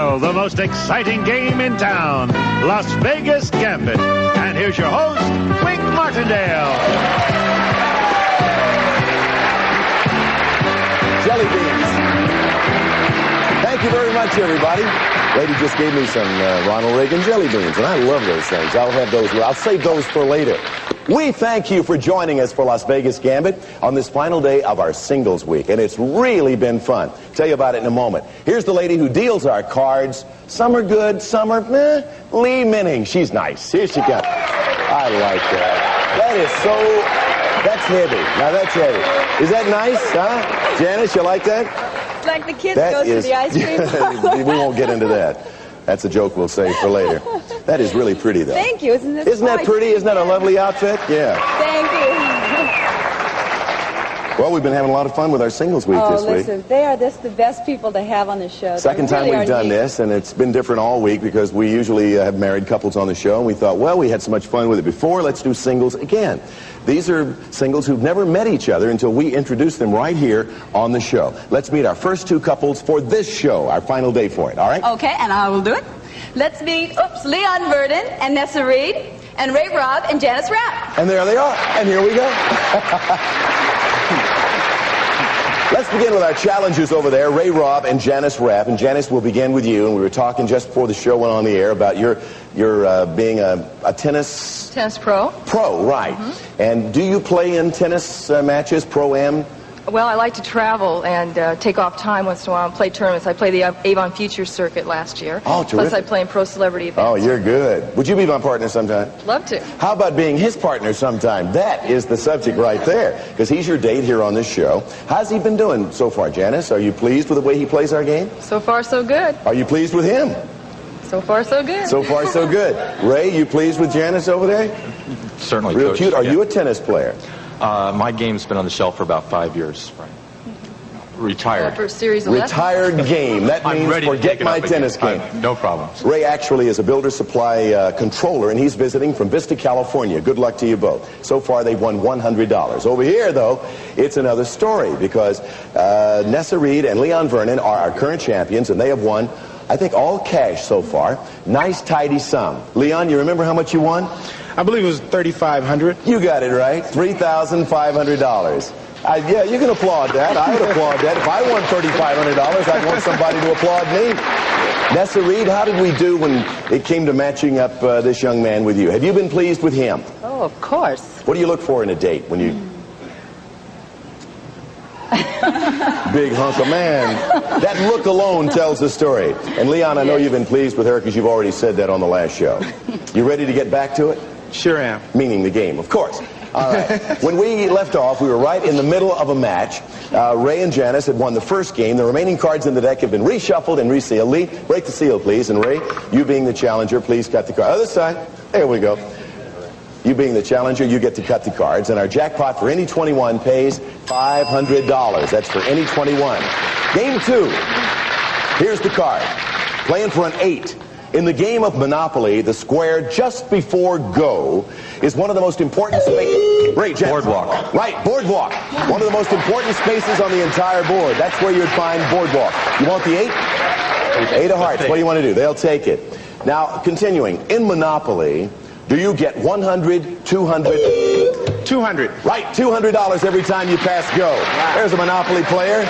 now, the most exciting game in town, Las Vegas Gambit. And here's your host, Wink Martindale. Jelly beans. Thank you very much, everybody. Lady just gave me some Ronald Reagan jelly beans, and I love those things. I'll have those. I'll save those for later. We thank you for joining us for Las Vegas Gambit on this final day of our singles week, and it's really been fun. Tell you about it in a moment. Here's the lady who deals our cards. Some are good, some are meh. Lee Minning. She's nice. Here she comes. I like that. That is so... That's heavy. Now that's heavy. Is that nice, huh? Janice, you like that? It's like the kids go to the ice cream parlor. We won't get into that. That's a joke we'll save for later. That is really pretty, though. Thank you. Isn't that pretty? Isn't that a lovely outfit? Yeah. Thank you. Well, we've been having a lot of fun with our singles week this week. Listen, they are the best people to have on the show. Second time we've done this, and it's been different all week because we usually have married couples on the show, and we thought, well, we had so much fun with it before, let's do singles again. These are singles who've never met each other until we introduce them right here on the show. Let's meet our first two couples for this show, our final day for it, all right? Okay, and I will do it. Let's meet, Leon Verdon and Nessa Reed, and Ray Robb and Janice Rapp. And there they are, and here we go. Let's begin with our challengers over there, Ray Robb and Janice Rapp. And Janice, we'll begin with you. And we were talking just before the show went on the air about your being a tennis... Tennis pro. Pro, right. Mm-hmm. And do you play in tennis matches, pro-am? Well, I like to travel and take off time once in a while and play tournaments. I played the Avon Futures circuit last year. Oh, terrific. Plus I play in pro celebrity events. Oh, you're good. Would you be my partner sometime? Love to. How about being his partner sometime? That is the subject right there, because he's your date here on this show. How's he been doing so far, Janice? Are you pleased with the way he plays our game? So far, so good. Are you pleased with him? So far, so good. So far, so good. Ray, you pleased with Janice over there? Certainly, Real Coach. cute. Are you a tennis player? My game's been on the shelf for about 5 years. Right. Retired. For a series of Retired game. That means forget my tennis game. No problem. Ray actually is a Builder Supply controller, and he's visiting from Vista, California. Good luck to you both. So far, they've won $100. Over here, though, it's another story, because Nessa Reed and Leon Vernon are our current champions, and they have won, I think, all cash so far. Nice, tidy sum. Leon, you remember how much you won? I believe it was $3,500. You got it right. $3,500. Yeah, you can applaud that. I would applaud that. If I won $3,500, I'd want somebody to applaud me. Nessa Reed, how did we do when it came to matching up this young man with you? Have you been pleased with him? Oh, of course. What do you look for in a date when you... Big hunk of man. That look alone tells the story. And Leon, I know you've been pleased with her because you've already said that on the last show. You ready to get back to it? Sure am. Meaning the game, of course. All right. When we left off, we were right in the middle of a match. Ray and Janice had won the first game. The remaining cards in the deck have been reshuffled and resealed. Lee, break the seal, please. And Ray, you being the challenger, please cut the card. Other side. There we go. You being the challenger, you get to cut the cards. And our jackpot for any 21 pays $500. That's for any 21. Game 2. Here's the card. Playing for an 8. In the game of Monopoly, the square just before go is one of the most important spaces. Boardwalk. Right, boardwalk. One of the most important spaces on the entire board. That's where you'd find boardwalk. You want the 8? 8 of hearts. What do you want to do? They'll take it. Now, continuing. In Monopoly, do you get 100, 200? 200. Right, $200 every time you pass go. There's a Monopoly player.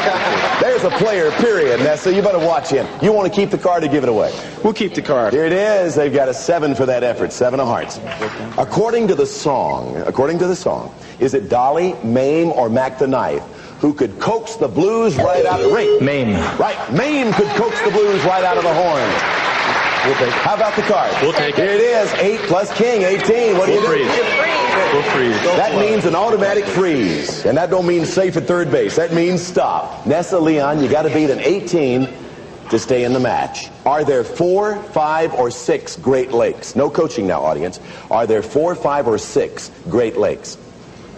There's a player, period. Nessa, you better watch him. You want to keep the card or give it away? We'll keep the card. Here it is. They've got a 7 for that effort. 7 of hearts. According to the song, is it Dolly, Mame, or Mac the Knife who could coax the blues right out of the ring? Mame. Right, Mame could coax the blues right out of the horn. We'll take it. How about the card? We'll take it. Here it is. 8 plus king, 18. What do you do? We'll freeze. That means an automatic freeze. And that don't mean safe at third base. That means stop. Nessa, Leon, you got to beat an 18 to stay in the match. Are there 4, 5, or 6 Great Lakes? No coaching now, audience. Are there 4, 5, or 6 Great Lakes?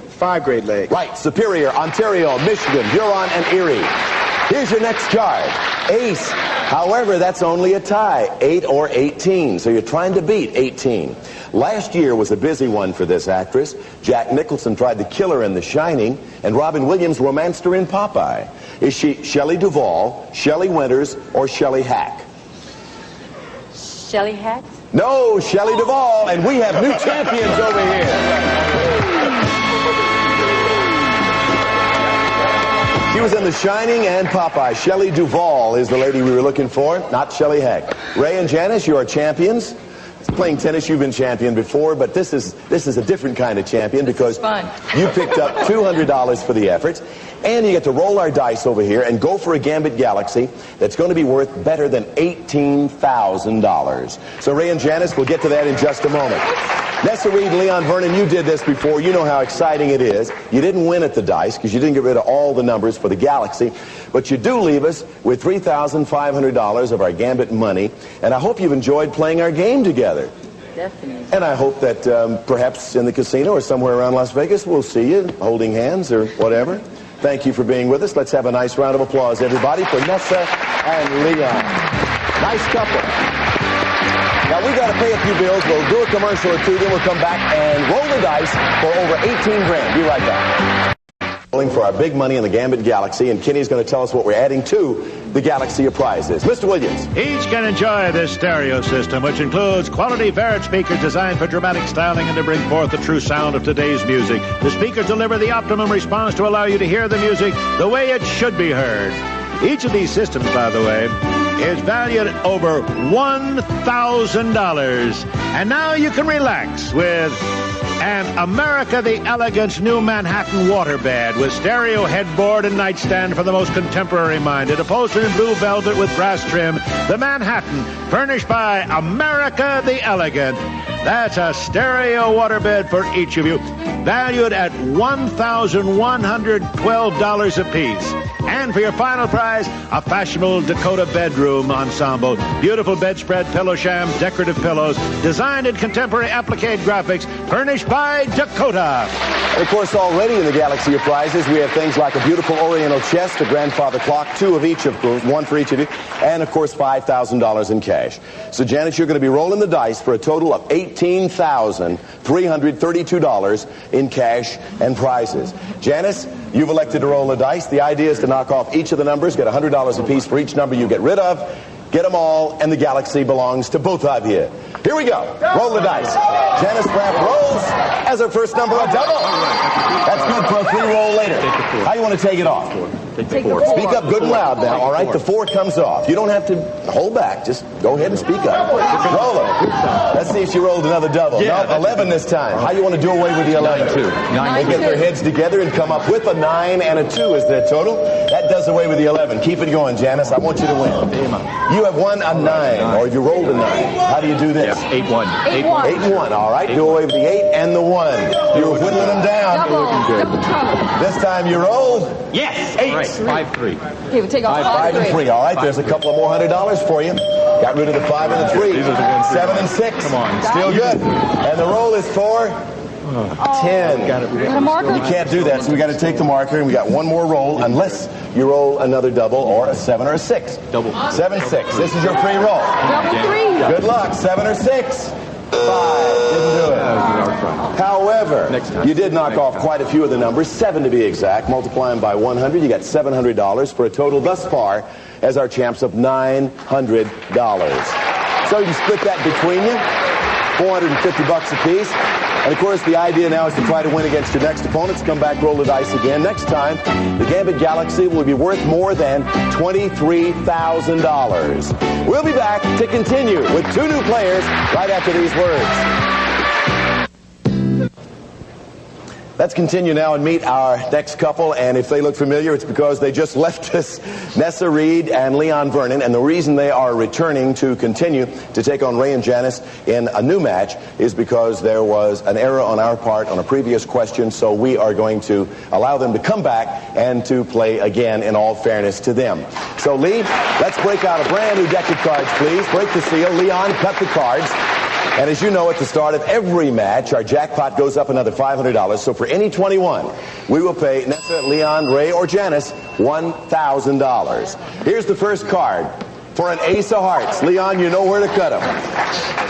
5 Great Lakes. Right. Superior, Ontario, Michigan, Huron, and Erie. Here's your next card. Ace. However, that's only a tie. 8 or 18. So you're trying to beat 18. Last year was a busy one for this actress. Jack Nicholson tried to kill her in The Shining, and Robin Williams romanced her in Popeye. Is she Shelley Duvall, Shelley Winters, or Shelley Hack? Shelley Hack? No, Shelley Duvall, and we have new champions over here. She was in The Shining and Popeye. Shelley Duvall is the lady we were looking for, not Shelley Hack. Ray and Janice, you are champions. Playing tennis, you've been champion before, but this is a different kind of champion because you picked up $200 for the effort, and you get to roll our dice over here and go for a Gambit Galaxy that's going to be worth better than $18,000. So Ray and Janice, we'll get to that in just a moment. Nessa Reed, Leon Vernon, you did this before. You know how exciting it is. You didn't win at the dice because you didn't get rid of all the numbers for the Galaxy, but you do leave us with $3,500 of our Gambit money, and I hope you've enjoyed playing our game together. Definitely. And I hope that perhaps in the casino or somewhere around Las Vegas, we'll see you holding hands or whatever. Thank you for being with us. Let's have a nice round of applause, everybody, for Nessa and Leon. Nice couple. Now, we got to pay a few bills. We'll do a commercial or two, then we'll come back and roll the dice for over 18 grand. Be right back. Rolling for our big money in the Gambit Galaxy, and Kenny's going to tell us what we're adding to the Galaxy of prizes. Mr. Williams. Each can enjoy this stereo system, which includes quality Barrett speakers designed for dramatic styling and to bring forth the true sound of today's music. The speakers deliver the optimum response to allow you to hear the music the way it should be heard. Each of these systems, by the way, is valued at over $1,000. And now you can relax with an America the Elegant's new Manhattan waterbed with stereo headboard and nightstand for the most contemporary-minded. Upholstered in blue velvet with brass trim. The Manhattan, furnished by America the Elegant. That's a stereo waterbed for each of you, valued at $1,112 apiece. And for your final prize, a fashionable Dakota bedroom ensemble. Beautiful bedspread, pillow sham, decorative pillows, designed in contemporary applique graphics, furnished by Dakota. And of course, already in the Galaxy of prizes, we have things like a beautiful Oriental chest, a grandfather clock, two of each, one for each of you, and of course, $5,000 in cash. So, Janet, you're going to be rolling the dice for a total of $18,332 in cash and prizes. Janice, you've elected to roll the dice. The idea is to knock off each of the numbers, get $100 apiece for each number you get rid of, get them all, and the Galaxy belongs to both of you. Here we go. Roll the dice. Janice Rapp rolls as her first number, a double. That's good for a free roll later. How you want to take it off? Take the 4. Speak up good and loud now, all right? The 4 comes off. You don't have to hold back. Just go ahead and speak up. Roll it. Let's see if she rolled another double. Yeah, no, 11 this time. How you want to do away with the 11? 9-2. They get their heads together and come up with a 9 and a 2 is their total. That does away with the 11. Keep it going, Janice. I want you to win. You have won a 9, or you rolled a 9. How do you do this? 8-1. 8-1. All right. Do away with the 8 and the 1. You're whittling them down. Double trouble. This time you rolled. Yes. 8. Right. 5-3. Okay, we'll take off 5 and 3. All right, there's a couple of more $100 for you. Got rid of the 5 and the 3. 7 and 6. Come on. Still good. And the roll is for 10. Got a marker? You can't do that, so we got to take the marker, and we got one more roll, unless you roll another double or a 7 or a 6. Double. 7, 6. This is your free roll. Double 3. Good luck. 7 or 6. 5. Didn't do it. However, you did knock off quite a few of the numbers, 7 to be exact. Multiply them by 100, you got $700 for a total thus far as our champs of $900. So you split that between you, $450 apiece. And of course, the idea now is to try to win against your next opponents. Come back, roll the dice again. Next time, the Gambit Galaxy will be worth more than $23,000. We'll be back to continue with 2 new players right after these words. Let's continue now and meet our next couple, and if they look familiar, it's because they just left us, Nessa Reed and Leon Vernon, and the reason they are returning to continue to take on Ray and Janice in a new match is because there was an error on our part on a previous question, so we are going to allow them to come back and to play again in all fairness to them. So, Lee, let's break out a brand new deck of cards, please. Break the seal. Leon, cut the cards. And as you know, at the start of every match, our jackpot goes up another $500. So for any 21, we will pay Nessa, Leon, Ray, or Janice $1,000. Here's the first card. For an ace of hearts, Leon, you know where to cut them.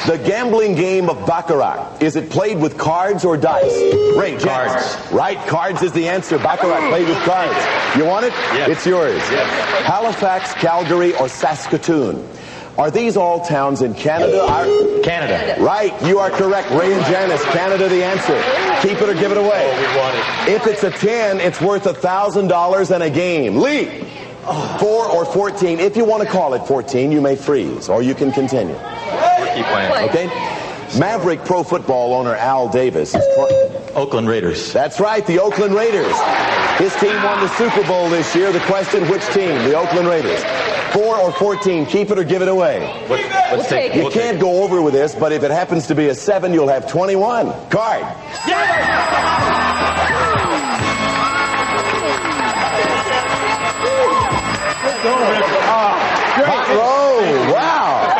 The gambling game of Baccarat. Is it played with cards or dice? Ray, Janice. Cards. Right, cards is the answer. Baccarat played with cards. You want it? Yes. It's yours. Yes. Halifax, Calgary, or Saskatoon? Are these all towns in Canada? Canada. Right, you are correct. Ray and Janice, Canada the answer. Keep it or give it away. We want it. If it's a 10, it's worth $1,000 and a game. Lee, 4 or 14. If you want to call it 14, you may freeze, or you can continue. Keep playing. Okay? Maverick Pro Football owner Al Davis is Oakland Raiders. That's right, the Oakland Raiders. His team won the Super Bowl this year. The question, which team? The Oakland Raiders. 4 or 14, keep it or give it away. Let's take it. You can't go over with this, but if it happens to be a 7, you'll have 21. Card. Hot row. Wow.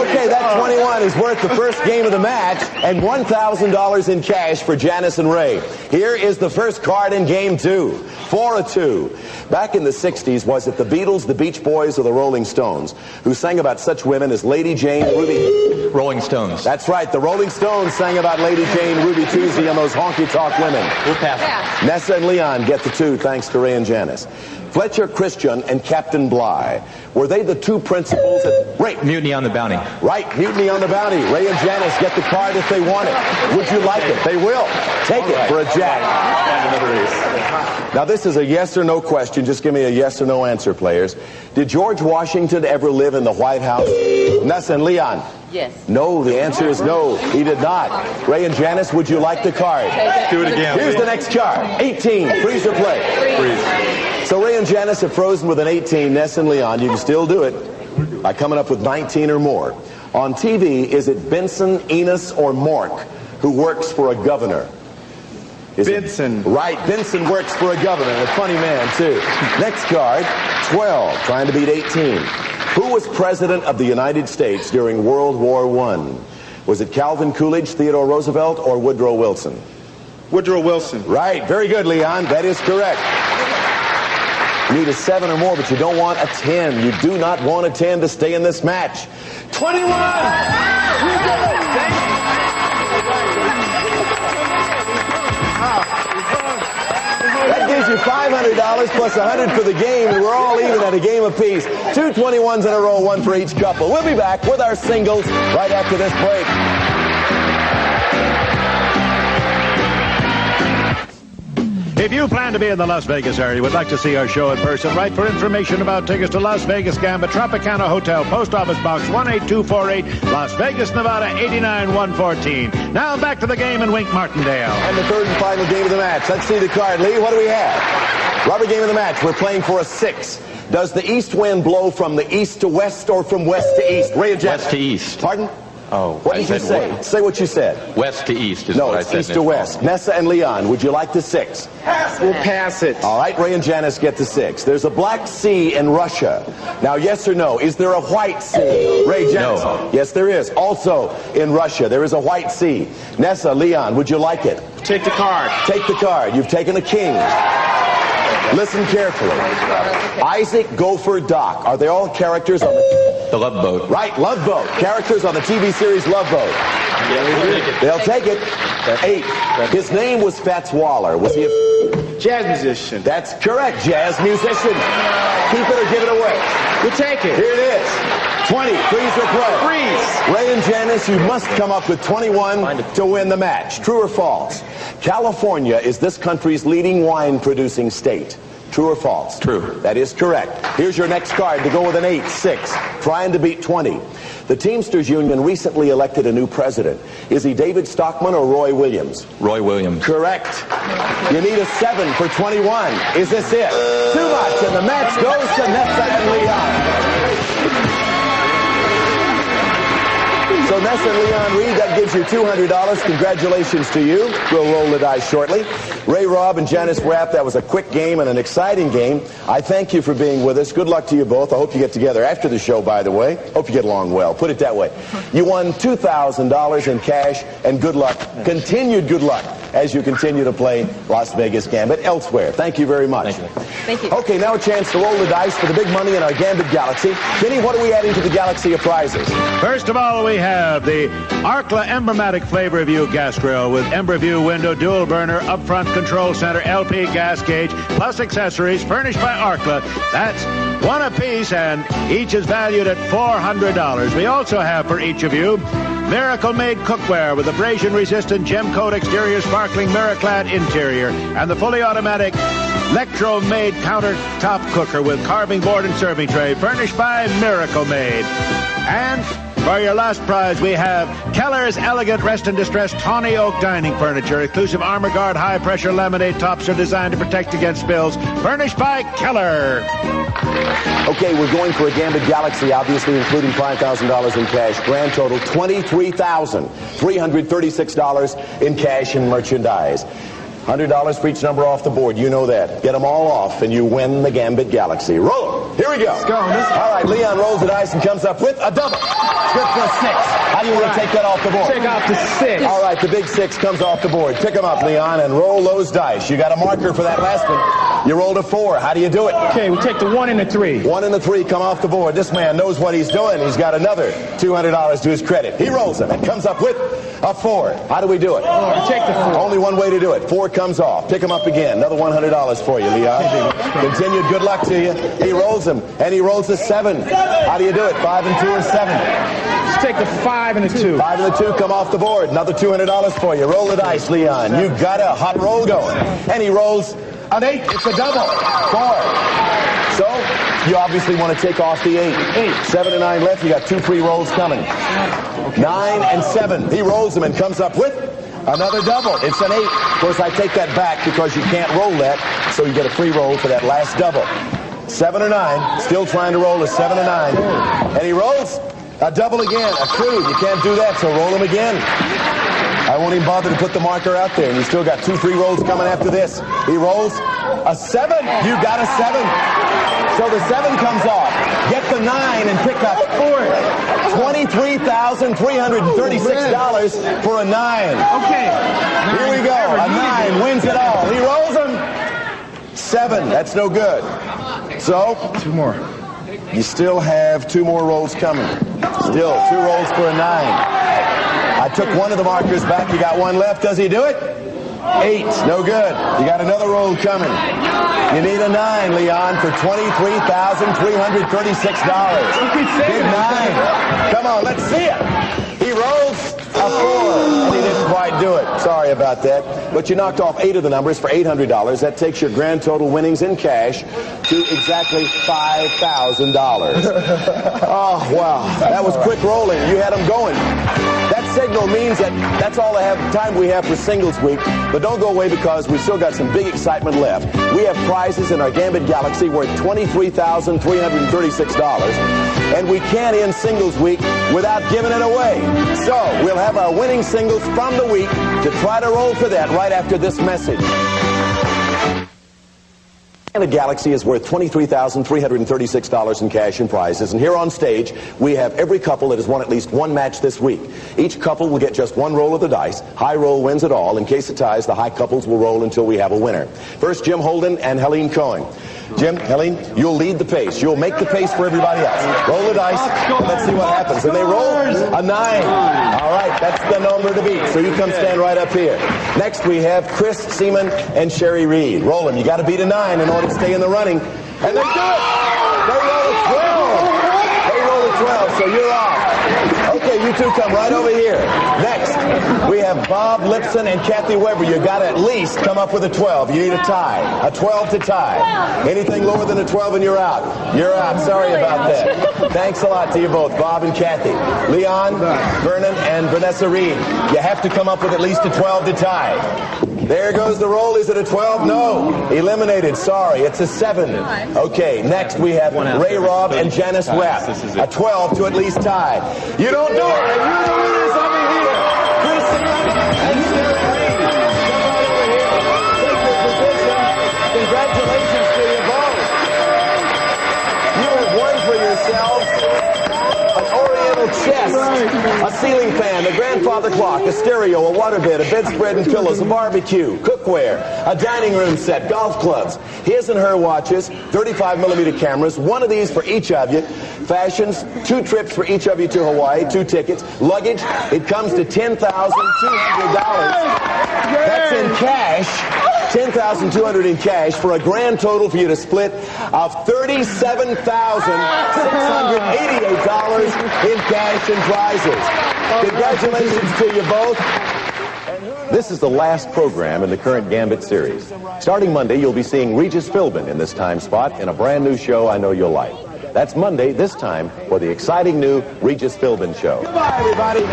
Okay, that 21 is worth the first game of the match and $1,000 in cash for Janice and Ray. Here is the first card in game 2. 4-2. Back in the 60s, was it the Beatles, the Beach Boys, or the Rolling Stones who sang about such women as Lady Jane, Ruby? Rolling Stones. That's right. The Rolling Stones sang about Lady Jane, Ruby Tuesday, and those honky-tonk women. We'll pass. Nessa and Leon get the 2, thanks to Ray and Janice. Fletcher Christian and Captain Bligh. Were they the 2 principals at... Ray. Mutiny on the Bounty. Right, Mutiny on the Bounty. Ray and Janice get the card if they want it. Would you like it? They will. Take it for a jack. Now, this is a yes or no question. Just give me a yes or no answer, players. Did George Washington ever live in the White House? Nessa and Leon. Yes. No, the answer is no. He did not. Ray and Janice, would you like the card? Do it again. Here's the next card. 18. Freeze or play? Freeze. So Ray and Janice have frozen with an 18. Ness and Leon, you can still do it by coming up with 19 or more. On TV, is it Benson, Enos, or Mork who works for a governor? Is Benson. Right, Benson works for a governor, and a funny man, too. Next card, 12, trying to beat 18. Who was president of the United States during World War I? Was it Calvin Coolidge, Theodore Roosevelt, or Woodrow Wilson? Woodrow Wilson. Right, very good, Leon. That is correct. You need a 7 or more, but you don't want a 10. You do not want a 10 to stay in this match. 21! That gives you $500 plus 100 for the game, and we're all even at a game apiece. 2 21s in a row, 1 for each couple. We'll be back with our singles right after this break. If you plan to be in the Las Vegas area, would like to see our show in person, write for information about tickets to Las Vegas Gambit, Tropicana Hotel, Post Office Box 18248, Las Vegas, Nevada 89114. Now back to the game in Wink Martindale. And the third and final game of the match. Let's see the card. Lee, what do we have? Rubber game of the match. We're playing for a 6. Does the east wind blow from the east to west or from west to east? Ray and Jeff. West to east. Pardon? Oh, what did you say? West. Say what you said. West to east is no, what I it's said. east to west. Nessa and Leon, would you like the 6? We'll pass it. All right, Ray and Janice get the 6. There's a Black Sea in Russia. Now, yes or no? Is there a White Sea? Ray, Janice. No. Yes, there is. Also in Russia, there is a White Sea. Nessa, Leon, would you like it? Take the card. Take the card. You've taken a king. Listen carefully. Isaac, Gopher, Doc. Are they all characters on The Love Boat. Right, Love Boat. Characters on the TV series Love Boat. Yeah, They'll take it. 8. His name was Fats Waller. Was he a... Jazz musician. That's correct, jazz musician. Keep it or give it away. We'll take it. Here it is. 20. Freeze or play? Freeze. Ray and Janice, you must come up with 21 to win the match. True or false? California is this country's leading wine-producing state. True or false? True. That is correct. Here's your next card to go with an 8, 6. Trying to beat 20. The Teamsters Union recently elected a new president. Is he David Stockman or Roy Williams? Roy Williams. Correct. You need a 7 for 21. Is this it? Too much, and the match goes to Nessa and Leon. So Nessa and Leon Reed, that gives you $200. Congratulations to you. We'll roll the dice shortly. Ray, Rob, and Janice Rapp, that was a quick game and an exciting game. I thank you for being with us. Good luck to you both. I hope you get together after the show, by the way. Hope you get along well. Put it that way. You won $2,000 in cash, and good luck. Continued good luck as you continue to play Las Vegas Gambit elsewhere. Thank you very much. Thank you. Okay, now a chance to roll the dice for the big money in our Gambit Galaxy. Kenny, what are we adding to the Galaxy of prizes? First of all, we have the Arkla Embermatic Flavor View Gas Grill with Ember View window, dual burner, upfront control center, LP gas gauge, plus accessories furnished by Arkla. That's one apiece, and each is valued at $400. We also have for each of you Miracle Made cookware with abrasion-resistant gem-coat exterior, sparkling mirror-clad interior, and the fully automatic Electro-Made countertop cooker with carving board and serving tray, furnished by Miracle Made. And for your last prize, we have Keller's Elegant Rest and Distress Tawny Oak Dining Furniture. Exclusive Armor Guard high-pressure laminate tops are designed to protect against spills. Furnished by Keller. Okay, we're going for a Gambit Galaxy, obviously including $5,000 in cash. Grand total, $23,336 in cash and merchandise. $100 for each number off the board. You know that. Get them all off, and you win the Gambit Galaxy. Roll 'em. Here we go. Let's go. All right, Leon rolls the dice and comes up with a double. It's good for a 6. How do you want to take that off the board? Take out the 6. All right, the big 6 comes off the board. Pick them up, Leon, and roll those dice. You got a marker for that last one. You rolled a 4. How do you do it? Okay, we take the 1 and the 3. 1 and the 3 come off the board. This man knows what he's doing. He's got another $200 to his credit. He rolls them and comes up with a 4. How do we do it? Take the 4. Only one way to do it. 4 comes off. Pick him up again. Another $100 for you, Leon. Continued good luck to you. He rolls them, and he rolls a 7. How do you do it? 5 and 2 or 7? Just take the 5 and the 2. 5 and the 2 come off the board. Another $200 for you. Roll the dice, Leon. You got a hot roll going. And he rolls an 8. It's a double. 4. So, you obviously want to take off the 8. 7 and 9 left. You got 2 free rolls coming. 9 and 7. He rolls them and comes up with another double. It's an 8. Of course, I take that back because you can't roll that, so you get a free roll for that last double. 7 or 9. Still trying to roll a 7 or 9. And he rolls a double again. A crude. You can't do that, so roll him again. I won't even bother to put the marker out there, and you still got 2 free rolls coming after this. He rolls a 7. You got a 7. So the 7 comes off. Get the 9 and pick up $23,336 for a 9. Okay. Here we go. A 9 wins it all. He rolls them. 7. That's no good. So 2 more. you still have 2 more rolls coming. Still 2 rolls for a 9. I took one of the markers back. You got 1 left. Does he do it? 8. No good. You got another roll coming. You need a 9, Leon, for $23,336. Big 9. Come on, let's see it. He rolls a 4, and he didn't quite do it. Sorry about that. But you knocked off 8 of the numbers for $800. That takes your grand total winnings in cash to exactly $5,000. Oh, wow. That was quick rolling. You had them going. That signal means that that's all the time we have for singles week. But don't go away because we've still got some big excitement left. We have prizes in our Gambit Galaxy worth $23,336. And we can't end singles week without giving it away. So we'll have our winning singles from the week to try to roll for that right after this message. The Galaxy is worth $23,336 in cash and prizes. And here on stage, we have every couple that has won at least 1 match this week. Each couple will get just 1 roll of the dice. High roll wins it all. In case of ties, the high couples will roll until we have a winner. First, Jim Holden and Helene Cohen. Jim, Helene, you'll lead the pace. You'll make the pace for everybody else. Roll the dice, and let's see what happens. And they roll a 9. All right, that's the number to beat. So you come stand right up here. Next, we have Chris Seaman and Sherry Reed. Roll them. You got to beat a 9 in order to stay in the running. And they do it. They roll a 12. They roll a 12, so you're off. Okay, you two come right over here. Next, we have Bob Lipson and Kathy Weber. You got to at least come up with a 12. You need a tie. A 12 to tie. Anything lower than a 12 and you're out. You're out. Sorry about that. Thanks a lot to you both, Bob and Kathy. Leon, Vernon, and Vanessa Reed. You have to come up with at least a 12 to tie. There goes the roll. Is it a 12? No. Eliminated. Sorry. It's a 7. Okay. Next, we have Ray Robb and Janice Rapp. A 12 to at least tie. You don't do it. And you're the winners over here. Chris Seaman and Sherry Reed. Come right over here. Take your position. Congratulations to you both. You have won for yourselves an Oriental chest a ceiling fan, a grandfather clock, a stereo, a waterbed, a bedspread and pillows, a barbecue, cookware, a dining room set, golf clubs, his and her watches, 35mm cameras, one of these for each of you, fashions, 2 trips for each of you to Hawaii, 2 tickets, luggage. It comes to $10,200. That's in cash. $10,200 in cash for a grand total for you to split of $37,688 in cash and prizes. Congratulations to you both. This is the last program in the current Gambit series. Starting Monday, you'll be seeing Regis Philbin in this time slot in a brand new show I know you'll like. That's Monday, this time, for the exciting new Regis Philbin Show. Goodbye, everybody.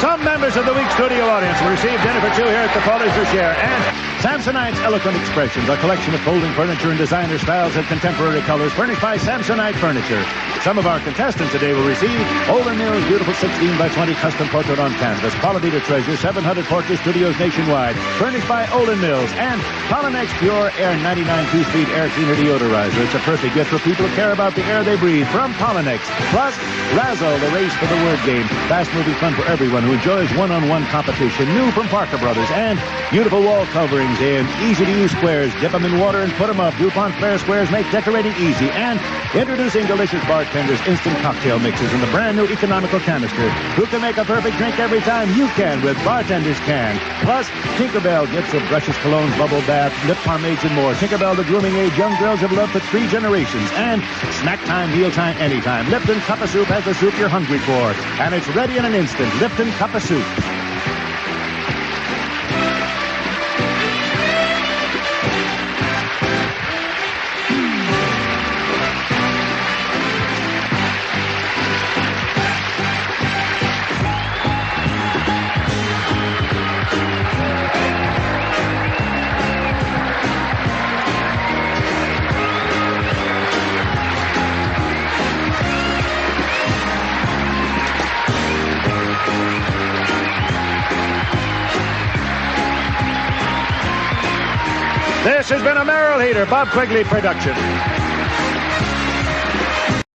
Some members of the week studio audience will receive dinner for 2 here at the Polish Share. And Samsonite's Eloquent Expressions, a collection of folding furniture in designer styles and contemporary colors furnished by Samsonite Furniture. Some of our contestants today will receive Olin Mills' beautiful 16 by 20 custom portrait on canvas, quality to treasure, 700 portrait studios nationwide, furnished by Olin Mills, and Polynex Pure Air 99 2-speed air cleaner deodorizer. It's a perfect gift for people who care about the air they breathe from Polynex. Plus, Razzle, the race for the word game, fast-moving fun for everyone who enjoys one-on-one competition, new from Parker Brothers, and beautiful wall coverings in easy-to-use squares. Dip them in water and put them up. DuPont Flair squares make decorating easy. And introducing delicious bartenders instant cocktail mixes in the brand new economical canister. Who can make a perfect drink every time? You can with Bartenders Can. Plus, Tinkerbell gifts of brushes, colognes, bubble bath, lip pomades, and more. Tinkerbell, the grooming age young girls have loved for 3 generations. And snack time, meal time, anytime. Lipton Cup of Soup has the soup you're hungry for. And it's ready in an instant. Lipton Cup of Soup. This has been a Merrill Heater, Bob Quigley production.